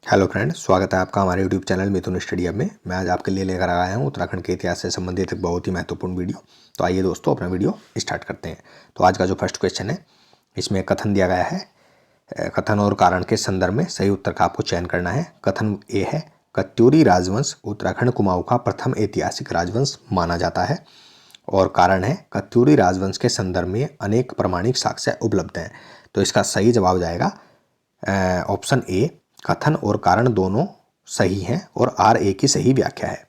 Hello friend, स्वागत है आपका हमारे यूट्यूब चैनल मिथुन स्टडी हब में। मैं आज आपके लिए लेकर आया हूँ उत्तराखंड के इतिहास से संबंधित एक बहुत ही महत्वपूर्ण वीडियो। तो आइए दोस्तों, अपना वीडियो स्टार्ट करते हैं। तो आज का जो फर्स्ट क्वेश्चन है, इसमें कथन दिया गया है। कथन और कारण के संदर्भ में सही उत्तर का आपको चयन करना है। कथन ए है, कत्यूरी राजवंश उत्तराखंड कुमाऊं का प्रथम ऐतिहासिक राजवंश माना जाता है। और कारण है, कत्यूरी राजवंश के संदर्भ में अनेक प्रमाणिक साक्ष्य उपलब्ध हैं। तो इसका सही जवाब जाएगा ऑप्शन ए, कथन और कारण दोनों सही हैं और आर ए की सही व्याख्या है।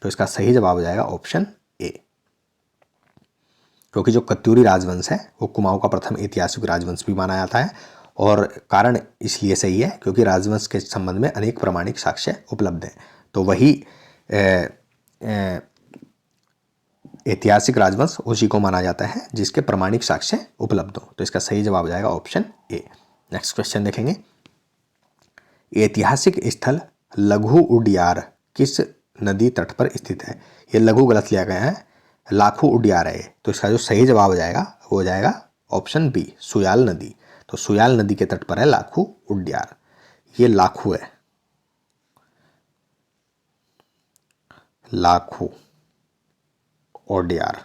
तो इसका सही जवाब हो जाएगा ऑप्शन ए, क्योंकि जो कत्यूरी राजवंश है वो कुमाऊं का प्रथम ऐतिहासिक राजवंश भी माना जाता है। और कारण इसलिए सही है क्योंकि राजवंश के संबंध में अनेक प्रमाणिक साक्ष्य उपलब्ध हैं। तो वही ऐतिहासिक राजवंश उसी को माना जाता है जिसके प्रमाणिक साक्ष्य उपलब्ध हो। तो इसका सही जवाब हो जाएगा ऑप्शन ए। नेक्स्ट क्वेश्चन देखेंगे। ऐतिहासिक स्थल लघु उडियार किस नदी तट पर स्थित है? ये लघु गलत लिया गया है, लाखू उडियार है। तो इसका जो सही जवाब हो जाएगा वो हो जाएगा ऑप्शन बी, सुयाल नदी। तो सुयाल नदी के तट पर है लाखू उडियार। ये लाखू है, लाखू ओडियार,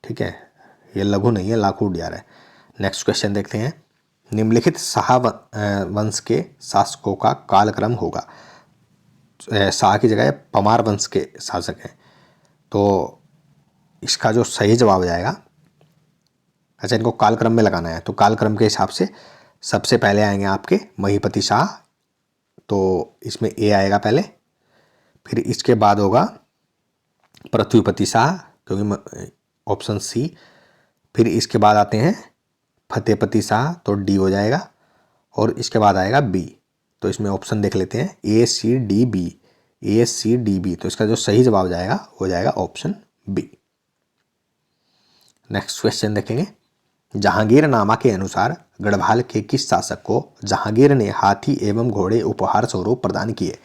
ठीक है। ये लघु नहीं है, लाखू उडियार है। नेक्स्ट क्वेश्चन देखते हैं। निम्नलिखित शाह वंश के शासकों का कालक्रम होगा। शाह की जगह पमार वंश के शासक हैं। तो इसका जो सही जवाब हो जाएगा, अच्छा इनको कालक्रम में लगाना है तो कालक्रम के हिसाब से सबसे पहले आएंगे आपके महीपति शाह। तो इसमें ए आएगा पहले, फिर इसके बाद होगा पृथ्वीपति शाह क्योंकि ऑप्शन सी। फिर इसके बाद आते हैं फतेहपति शाह, तो डी हो जाएगा। और इसके बाद आएगा बी। तो इसमें ऑप्शन देख लेते हैं, ए सी डी बी, ए सी डी बी। तो इसका जो सही जवाब जाएगा हो जाएगा ऑप्शन बी। नेक्स्ट क्वेश्चन देखेंगे। जहांगीरनामा के अनुसार गढ़वाल के किस शासक को जहांगीर ने हाथी एवं घोड़े उपहार स्वरूप प्रदान किए?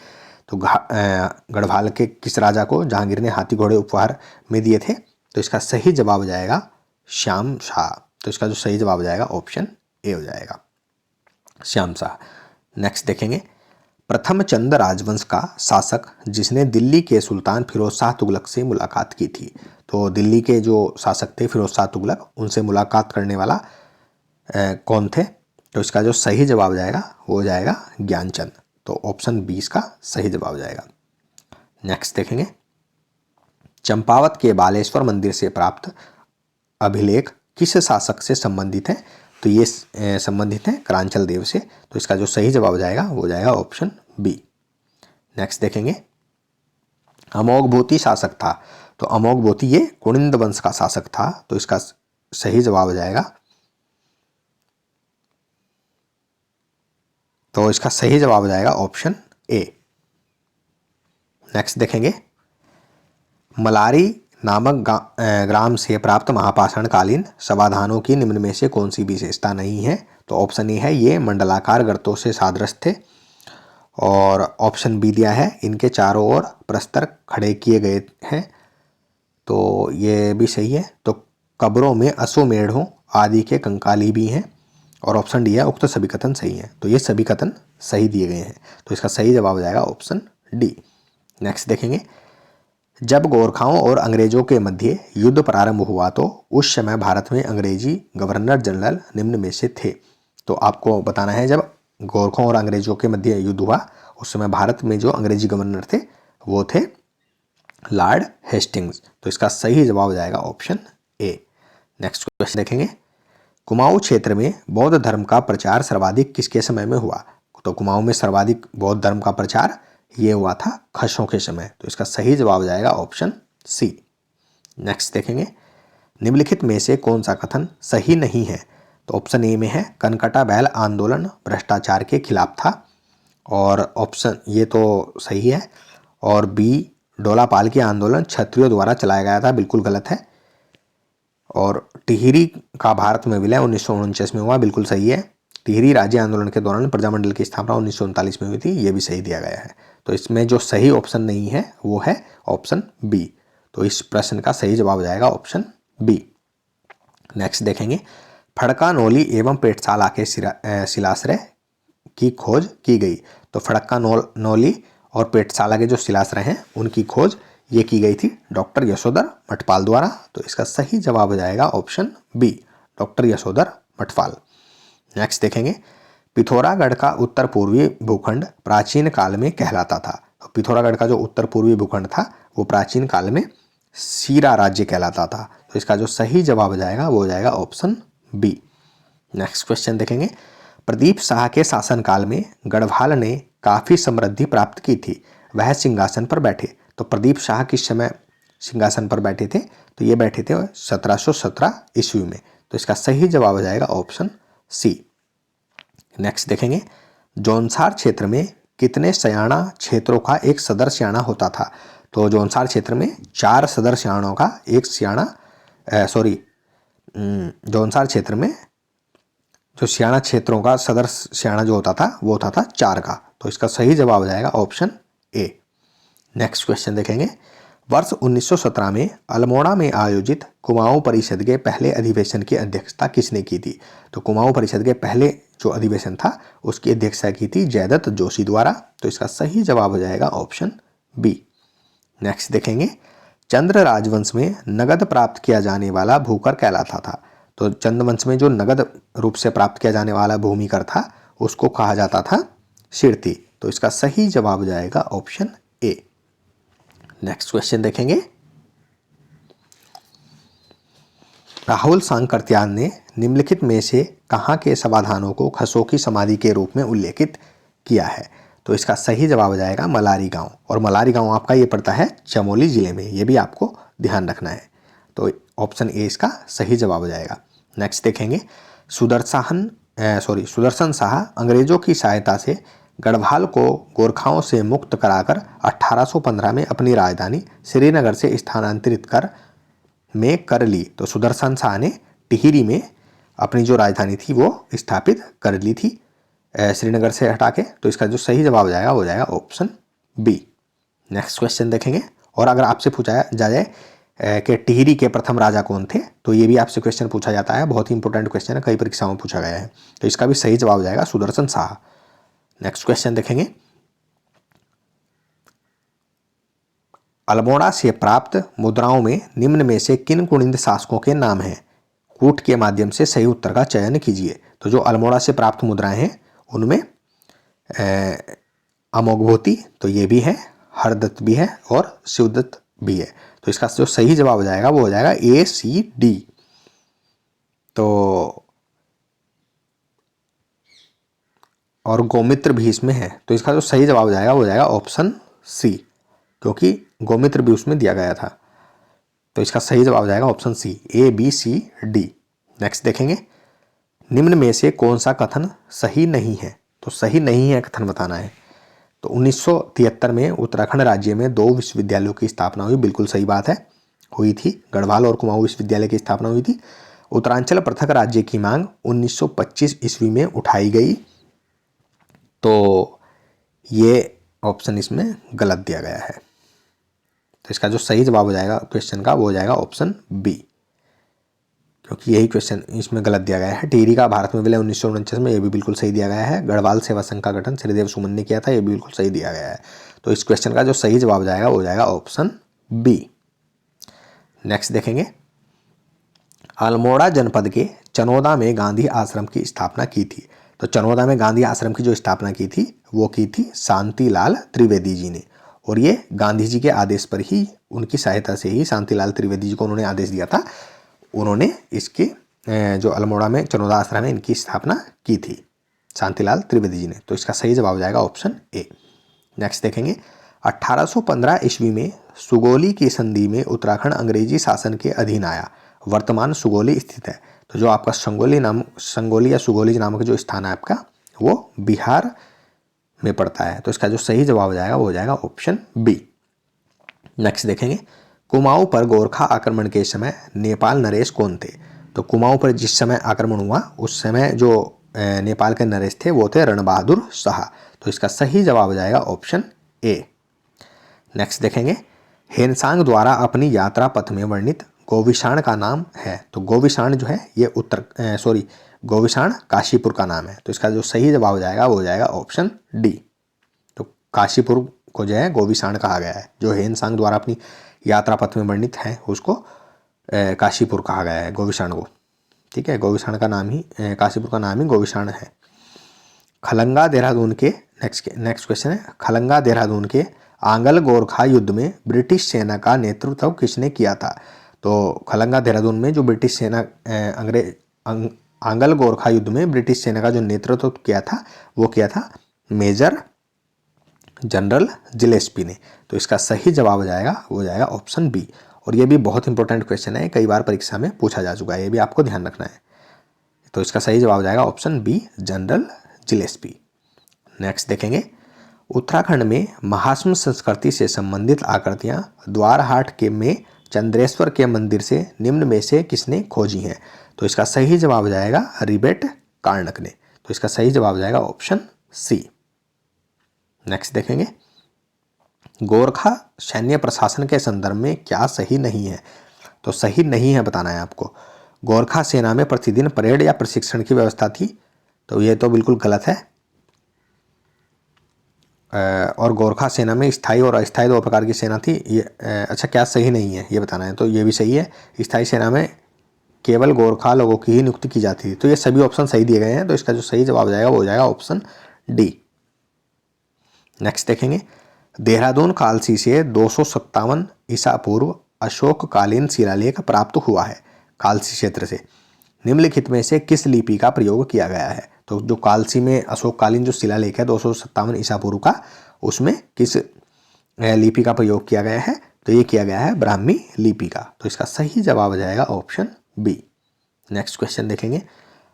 तो गढ़वाल के किस राजा को जहांगीर ने हाथी घोड़े उपहार में दिए थे? तो इसका सही जवाब हो जाएगा श्याम शाह। तो इसका जो सही जवाब हो जाएगा ऑप्शन ए हो जाएगा, श्याम शाह। नेक्स्ट देखेंगे। प्रथम चंद राजवंश का शासक जिसने दिल्ली के सुल्तान फिरोज शाह तुगलक से मुलाकात की थी। तो दिल्ली के जो शासक थे फिरोज शाह तुगलक, उनसे मुलाकात करने वाला कौन थे? तो इसका जो सही जवाब जाएगा वो हो जाएगा ज्ञानचंद। तो ऑप्शन 20 का सही जवाब हो जाएगा। नेक्स्ट देखेंगे। चंपावत के बालेश्वर मंदिर से प्राप्त अभिलेख किस शासक से संबंधित है? तो ये संबंधित है करांचल देव से। तो इसका जो सही जवाब जाएगा वो हो जाएगा ऑप्शन बी। नेक्स्ट देखेंगे। अमोघबोती शासक था। तो अमोघबोती ये कुनिंद वंश का शासक था। तो इसका सही जवाब हो जाएगा, तो इसका सही जवाब हो जाएगा ऑप्शन ए। नेक्स्ट देखेंगे। मलारी नामक ग्राम से प्राप्त महापाषाण कालीन समाधानों की निम्न में से कौन सी विशेषता नहीं है? तो ऑप्शन ए है, ये मंडलाकार गर्तों से सादृश थे। और ऑप्शन बी दिया है, इनके चारों ओर प्रस्तर खड़े किए गए हैं। तो ये भी सही है। तो कब्रों में अश्वमेढ़ों आदि के कंकाली भी हैं। और ऑप्शन डी है, उक्त सभी कथन सही हैं। तो ये सभी कथन सही दिए गए हैं। तो इसका सही जवाब हो जाएगा ऑप्शन डी। नेक्स्ट देखेंगे। जब गोरखाओं और अंग्रेजों के मध्य युद्ध प्रारंभ हुआ तो उस समय भारत में अंग्रेजी गवर्नर जनरल निम्न में से थे। तो आपको बताना है, जब गोरखों और अंग्रेजों के मध्य युद्ध हुआ उस समय भारत में जो अंग्रेजी गवर्नर थे वो थे लॉर्ड हेस्टिंग्स। तो इसका सही जवाब हो जाएगा ऑप्शन ए। नेक्स्ट क्वेश्चन देखेंगे। कुमाऊं क्षेत्र में बौद्ध धर्म का प्रचार सर्वाधिक किसके समय में हुआ? तो कुमाऊं में सर्वाधिक बौद्ध धर्म का प्रचार ये हुआ था खशों के समय। तो इसका सही जवाब हो जाएगा ऑप्शन सी। नेक्स्ट देखेंगे। निम्नलिखित में से कौन सा कथन सही नहीं है? तो ऑप्शन ए में है, कनकटा बैल आंदोलन भ्रष्टाचार के खिलाफ था। और ऑप्शन ये तो सही है। और बी, डोलापाल की आंदोलन क्षत्रियों द्वारा चलाया गया था, बिल्कुल गलत है। और टिहरी का भारत में विलय 1949 में हुआ, बिल्कुल सही है। टिहरी राज्य आंदोलन के दौरान प्रजामंडल की स्थापना 1939 में हुई थी, ये भी सही दिया गया है। तो इसमें जो सही ऑप्शन नहीं है वो है ऑप्शन बी। तो इस प्रश्न का सही जवाब हो जाएगा ऑप्शन बी। नेक्स्ट देखेंगे। फड़का-नौली एवं पेटशाला के शिलाश्रय की खोज की गई। तो फड़का-नौली और पेटशाला के जो शिलाश्रय हैं उनकी खोज ये की गई थी डॉक्टर यशोधर मठपाल द्वारा। तो इसका सही जवाब हो जाएगा option B, doctor Yashodhar Mathpal. Next देखेंगे, पिथौरागढ़ का उत्तर पूर्वी भूखंड प्राचीन काल में कहलाता था। तो पिथौरागढ़ का जो उत्तर पूर्वी भूखंड था वो प्राचीन काल में सीरा राज्य कहलाता था। तो इसका जो सही जवाब हो जाएगा वो हो जाएगा ऑप्शन बी। नेक्स्ट क्वेश्चन देखेंगे, प्रदीप शाह के शासनकाल में गढ़वाल ने काफी समृद्धि प्राप्त की थी, वह सिंहासन पर बैठे। तो प्रदीप शाह किस समय सिंहासन पर बैठे थे? तो ये बैठे थे 1717 ईस्वी में। तो इसका सही जवाब हो जाएगा ऑप्शन सी। नेक्स्ट देखेंगे, जौनसार क्षेत्र में कितने सयाना क्षेत्रों का एक सदर स्याणा होता था? तो जौनसार क्षेत्र में 4 सदर स्याणों का एक जौनसार क्षेत्र में जो स्याणा क्षेत्रों का सदर स्याणा जो होता था वो होता था 4 का। तो इसका सही जवाब हो जाएगा ऑप्शन ए। नेक्स्ट क्वेश्चन देखेंगे, वर्ष 1917 में अल्मोड़ा में आयोजित कुमाऊं परिषद के पहले अधिवेशन की अध्यक्षता किसने की थी? तो कुमाऊं परिषद के पहले जो अधिवेशन था उसकी अध्यक्षता की थी जयदत्त जोशी द्वारा। तो इसका सही जवाब हो जाएगा ऑप्शन बी। नेक्स्ट देखेंगे, चंद्र राजवंश में नगद प्राप्त किया जाने वाला भूकर कहलाता था। तो चंद्रवंश में जो नगद रूप से प्राप्त किया जाने वाला भूमिकर था उसको कहा जाता था शिरती। तो इसका सही जवाब हो जाएगा ऑप्शन ए। नेक्स्ट क्वेश्चन देखेंगे, राहुल सांकृत्याल ने निम्नलिखित में से कहाँ के समाधानों को खसो की समाधि के रूप में उल्लेखित किया है? तो इसका सही जवाब हो जाएगा मलारी गांव। और मलारी गांव आपका ये पड़ता है चमोली जिले में, ये भी आपको ध्यान रखना है। तो ऑप्शन ए इसका सही जवाब हो जाएगा। नेक्स्ट देखेंगे, सुदर्शन शाह अंग्रेजों की सहायता से गढ़वाल को गोरखाओं से मुक्त कराकर 1815 में अपनी राजधानी श्रीनगर से स्थानांतरित कर ली। तो सुदर्शन शाह ने टिहरी में अपनी जो राजधानी थी वो स्थापित कर ली थी श्रीनगर से हटा के। तो इसका जो सही जवाब हो जाएगा वो जाएगा ऑप्शन बी। नेक्स्ट क्वेश्चन देखेंगे, और अगर आपसे पूछा जाए कि टिहरी के प्रथम राजा कौन थे, तो ये भी आपसे क्वेश्चन पूछा जाता है, बहुत ही इंपॉर्टेंट क्वेश्चन है, कई परीक्षाओं में पूछा गया है। तो इसका भी सही जवाब हो जाएगा सुदर्शन शाह। नेक्स्ट क्वेश्चन देखेंगे, अल्मोड़ा से प्राप्त मुद्राओं में निम्न में से किन कुनिंद शासकों के नाम हैं? कूट के माध्यम से सही उत्तर का चयन कीजिए। तो जो अल्मोड़ा से प्राप्त मुद्राएं हैं उनमें अमोघवती तो ये भी है, हरदत्त भी है और शिवदत्त भी है। तो इसका जो सही जवाब हो जाएगा वो हो जाएगा ए सी डी। तो और गोमित्र भी इसमें है। तो इसका जो सही जवाब हो जाएगा वो हो जाएगा ऑप्शन सी, क्योंकि गोमित्र भी उसमें दिया गया था। तो इसका सही जवाब हो जाएगा option C, A B C D. Next देखेंगे, निम्न में से कौन सा कथन सही नहीं है? तो सही नहीं है कथन बताना है। तो 1973 में उत्तराखंड राज्य में 2 विश्वविद्यालयों की स्थापना हुई, बिल्कुल सही बात है, हुई थी। गढ़वाल और कुमाऊं विश्वविद्यालय की स्थापना हुई थी। उत्तरांचल पृथक राज्य की मांग 1925 ईस्वी में उठाई गई। तो ये ऑप्शन इसमें गलत दिया गया है। तो इसका जो सही जवाब हो जाएगा क्वेश्चन का वो हो जाएगा ऑप्शन बी, क्योंकि यही क्वेश्चन इसमें गलत दिया गया है। टिहरी का भारत में विलय 1949 में, ये भी बिल्कुल सही दिया गया है। गढ़वाल सेवा संघ का गठन श्रीदेव सुमन ने किया था, ये भी बिल्कुल सही दिया गया है। तो इस क्वेश्चन का जो सही जवाब हो जाएगा वो हो जाएगा ऑप्शन बी। नेक्स्ट देखेंगे, अल्मोड़ा जनपद के चनोदा में गांधी आश्रम की स्थापना की थी। तो चनोदा में गांधी आश्रम की जो स्थापना की थी वो की थी शांतिलाल त्रिवेदी जी ने। और ये गांधी जी के आदेश पर ही, उनकी सहायता से ही शांतिलाल त्रिवेदी जी को उन्होंने आदेश दिया था, उन्होंने इसकी जो अल्मोड़ा में चनोदा आश्रम है इनकी स्थापना की थी शांतिलाल त्रिवेदी जी ने। तो इसका सही जवाब हो जाएगा ऑप्शन ए। नेक्स्ट देखेंगे, 1815 ईस्वी में सुगोली की संधि में उत्तराखंड अंग्रेजी शासन के अधीन आया। वर्तमान सुगोली स्थित है। तो जो आपका संगोली या सुगोली नामक जो स्थान है आपका वो बिहार में पड़ता है। तो इसका जो सही जवाब हो जाएगा वो हो जाएगा ऑप्शन बी। नेक्स्ट देखेंगे, कुमाऊं पर गोरखा आक्रमण के समय नेपाल नरेश कौन थे? तो कुमाऊं पर जिस समय आक्रमण हुआ उस समय जो नेपाल के नरेश थे वो थे रणबहादुर शाह। तो इसका सही जवाब हो जाएगा ऑप्शन ए। नेक्स्ट देखेंगे, हेनसांग द्वारा अपनी यात्रा पथ में वर्णित गोविषाण का नाम है? तो गोविषाण जो है ये गोविषाण काशीपुर का नाम है। तो इसका जो सही जवाब हो जाएगा वो हो जाएगा ऑप्शन डी। तो काशीपुर को जो है गोविषाण कहा गया है। जो हेनसांग द्वारा अपनी यात्रा पथ में वर्णित है उसको काशीपुर कहा गया है, गोविषाण को। ठीक है, गोविषाण का नाम ही काशीपुर का नाम ही गोविषाण है। खलंगा देहरादून के नेक्स्ट क्वेश्चन है, खलंगा देहरादून के आंगल गोरखा युद्ध में ब्रिटिश सेना का नेतृत्व किसने किया था? तो खलंगा देहरादून में जो ब्रिटिश सेना आंगल गोरखा युद्ध में ब्रिटिश सेना का जो नेतृत्व किया था वो किया था मेजर जनरल जिलेस्पी ने। तो इसका सही जवाब हो जाएगा वो हो जाएगा ऑप्शन बी। और ये भी बहुत इंपॉर्टेंट क्वेश्चन है, कई बार परीक्षा में पूछा जा चुका है, ये भी आपको ध्यान रखना है। तो इसका सही जवाब हो जाएगा option B, general Gillespie. Next देखेंगे, उत्तराखंड में महास्म संस्कृति से संबंधित आकृतियां द्वारहाट के में चंद्रेश्वर के मंदिर से निम्न में से किसने खोजी हैं? तो इसका सही जवाब हो जाएगा रिबेट कार्नक ने। तो इसका सही जवाब हो जाएगा ऑप्शन सी। नेक्स्ट देखेंगे, गोरखा सैन्य प्रशासन के संदर्भ में क्या सही नहीं है? तो सही नहीं है बताना है आपको। गोरखा सेना में प्रतिदिन परेड या प्रशिक्षण की व्यवस्था थी, तो ये तो बिल्कुल गलत है। और गोरखा सेना में स्थायी और अस्थायी दो प्रकार की सेना थी, ये अच्छा क्या सही नहीं है ये बताना है। तो ये भी सही है, स्थायी सेना में केवल गोरखा लोगों की ही नियुक्ति की जाती थी। तो ये सभी ऑप्शन सही दिए गए हैं, तो इसका जो सही जवाब हो जाएगा वो हो जाएगा ऑप्शन डी। नेक्स्ट देखेंगे, देहरादून कालसी से 257 ईसा पूर्व अशोककालीन शिलालेख प्राप्त हुआ है। कालसी क्षेत्र से निम्नलिखित में से किस लिपि का प्रयोग किया गया है? तो जो कालसी में अशोककालीन जो शिलालेख है 257 ईसा पूर्व का, उसमें किस लिपि का प्रयोग किया गया है? तो ये किया गया है ब्राह्मी लिपि का। तो इसका सही जवाब हो जाएगा ऑप्शन बी। नेक्स्ट क्वेश्चन देखेंगे,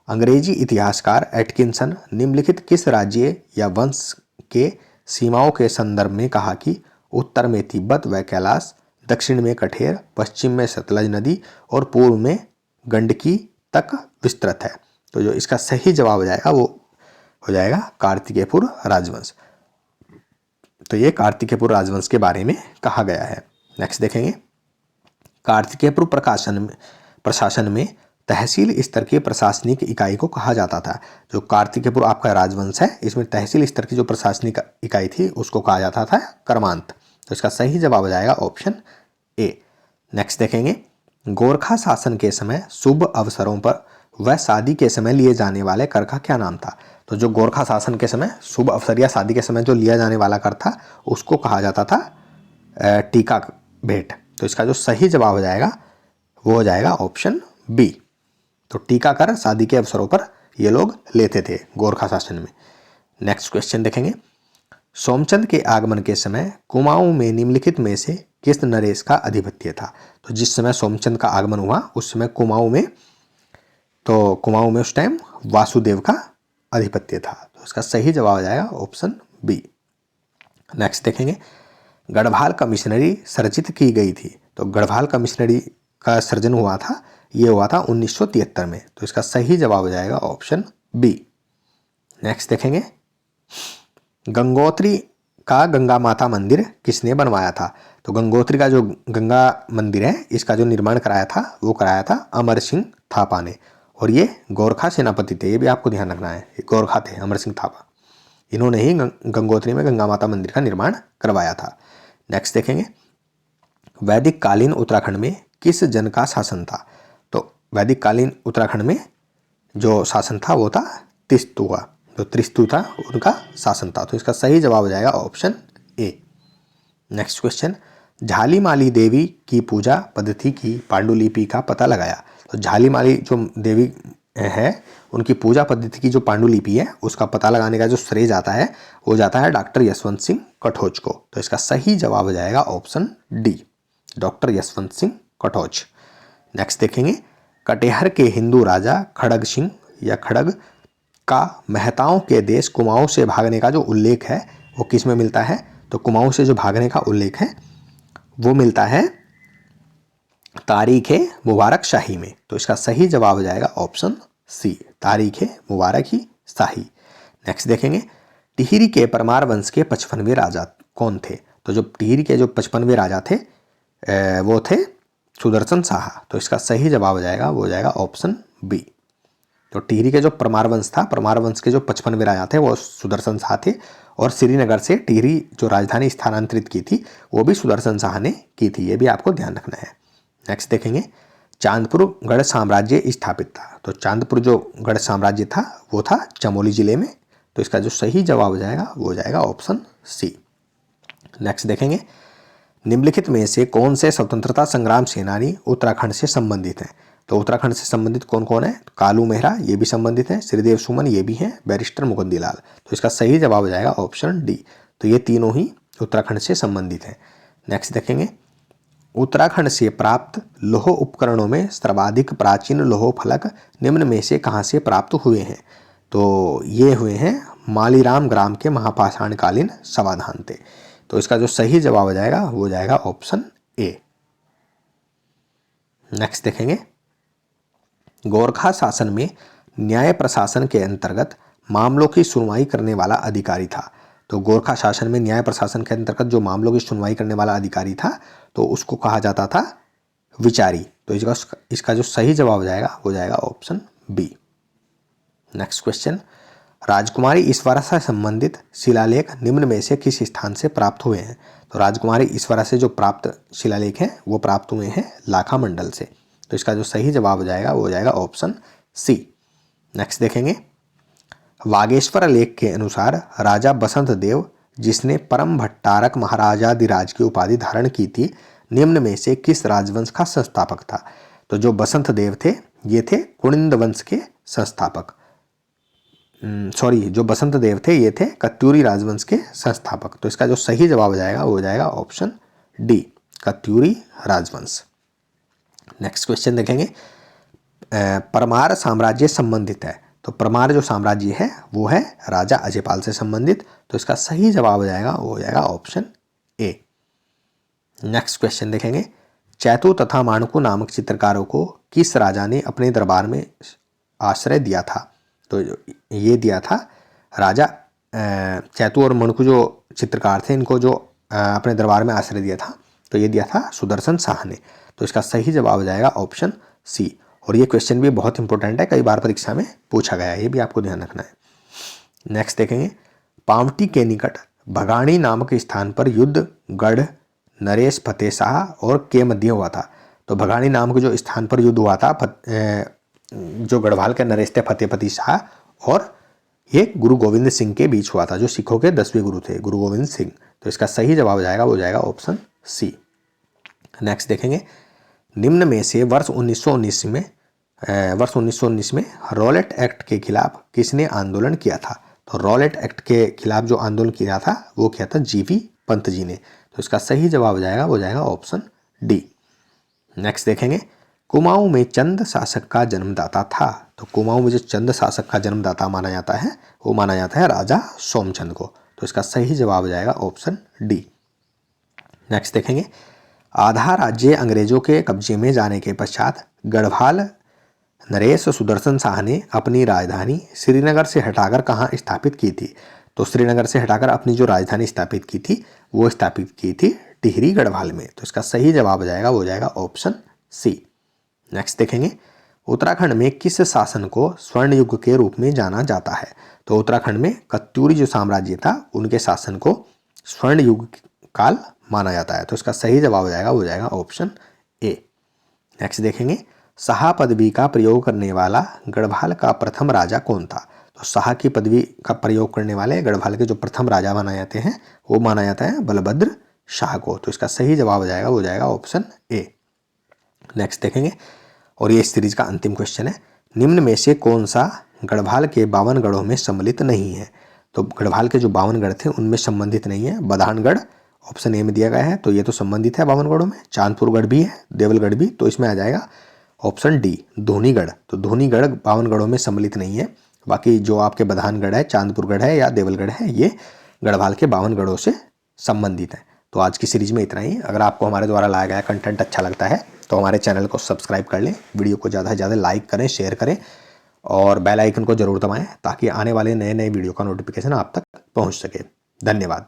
अंग्रेजी इतिहासकार एटकिंसन निम्नलिखित किस राज्य या वंश के सीमाओं के संदर्भ में कहा कि उत्तर में तिब्बत व कैलाश, दक्षिण में कठेर, पश्चिम में सतलज नदी और पूर्व में गंडकी तक विस्तृत है? तो जो इसका सही जवाब हो जाएगा वो हो जाएगा कार्तिकेयपुर राजवंश। तो ये कार्तिकेयपुर राजवंश के बारे में कहा गया है। नेक्स्ट देखेंगे, कार्तिकेयपुर प्रशासन में तहसील स्तर की प्रशासनिक इकाई को कहा जाता था। जो कार्तिकेयपुर आपका राजवंश है इसमें तहसील स्तर की जो प्रशासनिक इकाई थी उसको कहा जाता था कर्मांत। तो इसका सही जवाब हो जाएगा ऑप्शन ए। नेक्स्ट देखेंगे, गोरखा शासन के समय शुभ अवसरों पर व शादी के समय लिए जाने वाले कर का क्या नाम था? तो जो गोरखा शासन के समय शुभ अवसर या शादी के समय जो लिया जाने वाला कर था उसको कहा जाता था टीका भेंट। तो इसका जो सही जवाब हो जाएगा वो हो जाएगा ऑप्शन बी। तो टीका कर शादी के अवसरों पर ये लोग लेते थे गोरखा शासन में। नेक्स्ट क्वेश्चन देखेंगे, सोमचंद के आगमन के समय कुमाऊं में निम्नलिखित में से किस नरेश का आधिपत्य था? तो जिस समय सोमचंद का आगमन हुआ उस समय कुमाऊं में उस टाइम वासुदेव का आधिपत्य था। तो इसका सही जवाब हो जाएगा ऑप्शन बी। नेक्स्ट देखेंगे, गढ़वाल कमिश्नरी सर्जित की गई थी। तो गढ़वाल कमिश्नरी का सर्जन हुआ था, ये हुआ था 1973 में। तो इसका सही जवाब हो जाएगा ऑप्शन बी। नेक्स्ट देखेंगे, गंगोत्री का गंगा माता मंदिर किसने बनवाया था? तो गंगोत्री का जो गंगा मंदिर है इसका जो निर्माण कराया था वो कराया था अमर सिंह थापा ने। और ये गोरखा सेनापति थे, ये भी आपको ध्यान रखना है, गोरखा थे अमर सिंह थापा। इन्होंने ही गंगोत्री में गंगा माता मंदिर का निर्माण करवाया था। नेक्स्ट देखेंगे, वैदिक कालीन उत्तराखंड में किस जन का शासन था? तो वैदिक कालीन उत्तराखंड में जो शासन था वो था तिस्तु का, जो त्रिस्तु था उनका शासन था। तो इसका सही जवाब हो जाएगा ऑप्शन ए। नेक्स्ट क्वेश्चन, झालीमाली देवी की पूजा पद्धति की पांडुलिपि का पता लगाया। तो झालीमाली जो देवी है उनकी पूजा पद्धति की जो पांडुलिपि है उसका पता लगाने का जो श्रेय जाता है वो जाता है डॉक्टर यशवंत सिंह कटोच को। तो इसका सही जवाब हो जाएगा option D, doctor Yashwant Singh Katoch. Next देखेंगे, कटिहार के हिंदू राजा खड़ग सिंह या खड़ग का मेहताओं के देश कुमाऊं से भागने का जो उल्लेख है वो किस में मिलता है? तो कुमाऊं से जो भागने का उल्लेख है वो मिलता है तारीख मुबारक शाही में। तो इसका सही जवाब हो जाएगा ऑप्शन सी, तारीख मुबारक ही शाही। नेक्स्ट देखेंगे, टिहरी के परमार वंश के 55वें राजा कौन थे? तो जो टिहरी के जो 55वें राजा थे वो थे सुदर्शन साहा। तो इसका सही जवाब हो जाएगा वो हो जाएगा ऑप्शन बी। तो टिहरी के जो परमार वंश था, परमार वंश के जो 55 राजा थे वो सुदर्शन शाह थे, और श्रीनगर से टिहरी जो राजधानी स्थानांतरित की थी वो भी सुदर्शन शाह ने की थी। ये भी आपको ध्यान रखना है। नेक्स्ट देखेंगे, चांदपुर गढ़ साम्राज्य स्थापित था। तो चांदपुर जो गढ़ साम्राज्य था वो था चमोली जिले में। तो इसका जो सही जवाब हो जाएगा वो हो जाएगा ऑप्शन सी। नेक्स्ट देखेंगे, निम्नलिखित में से कौन से स्वतंत्रता संग्राम सेनानी उत्तराखंड से संबंधित हैं। तो उत्तराखंड से संबंधित कौन कौन है? कालू मेहरा ये भी संबंधित है, श्रीदेव सुमन ये भी हैं, बैरिस्टर मुकुंदीलाल। तो इसका सही जवाब हो जाएगा ऑप्शन डी। तो ये तीनों ही उत्तराखंड से संबंधित हैं। नेक्स्ट देखेंगे, उत्तराखंड से प्राप्त लौह उपकरणों में सर्वाधिक प्राचीन लौह फलक निम्न में से कहाँ से प्राप्त हुए हैं। तो ये हुए हैं मालीराम ग्राम के महापाषाणकालीन समाधान थे। तो इसका जो सही जवाब हो जाएगा वो हो जाएगा ऑप्शन ए। नेक्स्ट देखेंगे, गोरखा शासन में न्याय प्रशासन के अंतर्गत मामलों की सुनवाई करने वाला अधिकारी था। तो गोरखा शासन में न्याय प्रशासन के अंतर्गत जो मामलों की सुनवाई करने वाला अधिकारी था तो उसको कहा जाता था विचारी। तो इसका जो सही जवाब हो जाएगा वो जाएगा ऑप्शन बी। नेक्स्ट क्वेश्चन, राजकुमारी ईश्वरा से संबंधित शिलालेख निम्न में से किस स्थान से प्राप्त हुए हैं। तो राजकुमारी ईश्वरा से जो प्राप्त शिलालेख हैं वो प्राप्त हुए हैं लाखा मंडल से। तो इसका जो सही जवाब हो जाएगा वो हो जाएगा ऑप्शन सी। नेक्स्ट देखेंगे, वागेश्वर लेख के अनुसार राजा बसंत देव जिसने परम भट्टारक महाराजाधिराज की उपाधि धारण की थी निम्न में से किस राजवंश का संस्थापक था। तो जो बसंत देव थे ये थे कुनिंद वंश के संस्थापक। जो बसंत देव थे ये थे कत्यूरी राजवंश के संस्थापक। तो इसका जो सही जवाब हो जाएगा वो हो जाएगा ऑप्शन डी, कत्यूरी राजवंश। नेक्स्ट क्वेश्चन देखेंगे, परमार साम्राज्य संबंधित है। तो परमार जो साम्राज्य है वो है राजा अजयपाल से संबंधित। तो इसका सही जवाब हो जाएगा वो हो जाएगा ऑप्शन ए। नेक्स्ट क्वेश्चन देखेंगे, चैतु तथा माणकू नामक चित्रकारों को किस राजा ने अपने दरबार में आश्रय दिया था। तो ये दिया था राजा चैतु और मणकू जो चित्रकार थे इनको जो अपने दरबार में आश्रय दिया था तो ये दिया था सुदर्शन शाह ने। तो इसका सही जवाब हो जाएगा ऑप्शन सी। और ये क्वेश्चन भी बहुत इंपॉर्टेंट है, कई बार परीक्षा में पूछा गया है, ये भी आपको ध्यान रखना है। नेक्स्ट देखेंगे, पावटी के निकट भगाणी नामक स्थान पर युद्ध गढ़ नरेश फतेह शाह और के मध्य हुआ था। तो भगाणी नामक जो स्थान पर युद्ध हुआ था जो गढ़वाल के नरेश थे फतेहपति शाह और ये गुरु गोविंद सिंह के बीच हुआ था, जो सिखों के 10वें गुरु थे गुरु गोविंद सिंह। तो इसका सही जवाब हो जाएगा वो जाएगा ऑप्शन सी। नेक्स्ट देखेंगे, निम्न में से वर्ष 1919 में रॉलेट एक्ट के खिलाफ किसने आंदोलन किया था। तो रॉलेट एक्ट के खिलाफ जो आंदोलन किया था वो किया था जीवी पंत जी ने। तो इसका सही जवाब हो जाएगा वो जाएगा ऑप्शन डी। नेक्स्ट देखेंगे, कुमाऊं में चंद शासक का जन्मदाता था। तो कुमाऊं में जो चंद शासक का जन्मदाता माना जाता है वो माना जाता है राजा सोमचंद को। तो इसका सही जवाब हो जाएगा ऑप्शन डी। नेक्स्ट देखेंगे, आधा राज्य अंग्रेजों के कब्जे में जाने के पश्चात गढ़वाल नरेश सुदर्शन शाह ने अपनी राजधानी श्रीनगर से हटाकर कहाँ स्थापित की थी। तो श्रीनगर से हटाकर अपनी जो राजधानी स्थापित की थी वो स्थापित की थी टिहरी गढ़वाल में। तो इसका सही जवाब हो जाएगा वो जाएगा ऑप्शन सी। नेक्स्ट देखेंगे, उत्तराखंड में किस शासन को स्वर्ण युग के रूप में जाना जाता है। तो उत्तराखंड में कत्यूरी जो साम्राज्य था उनके शासन को स्वर्ण युग काल माना जाता है। तो इसका सही जवाब हो जाएगा वो जाएगा ऑप्शन ए। नेक्स्ट देखेंगे, शाह पदवी का प्रयोग करने वाला गढ़वाल का प्रथम राजा कौन था। तो शाह की पदवी का प्रयोग करने वाले गढ़वाल के जो प्रथम राजा माना जाते हैं वो माना जाता है बलभद्र शाह को। तो इसका सही जवाब हो जाएगा वो जाएगा ऑप्शन ए। नेक्स्ट देखेंगे, और ये इस सीरीज का अंतिम क्वेश्चन है, निम्न में से कौन सा गढ़वाल के 52 गढ़ों में सम्मिलित नहीं है। तो गढ़वाल के जो 52 गढ़ थे उनमें संबंधित नहीं है। बधानगढ़ ऑप्शन ए में दिया गया है तो ये तो संबंधित है 52 गढ़ों में। चांदपुरगढ़ भी है, देवलगढ़ भी, तो इसमें आ जाएगा ऑप्शन डी धोनीगढ़। तो धोनीगढ़ 52 गढ़ों में सम्मिलित नहीं है। बाकी जो आपके बधानगढ़ है, चांदपुरगढ़ है या देवलगढ़ है ये गढ़वाल के 52 गढ़ों से संबंधित है। तो आज की सीरीज में इतना ही। अगर आपको हमारे द्वारा लाया गया कंटेंट अच्छा लगता है तो हमारे चैनल को सब्सक्राइब कर लें, वीडियो को ज़्यादा से ज़्यादा लाइक करें, शेयर करें और बेल आइकन को जरूर दबाएं ताकि आने वाले नए वीडियो का नोटिफिकेशन आप तक पहुंच सके। धन्यवाद।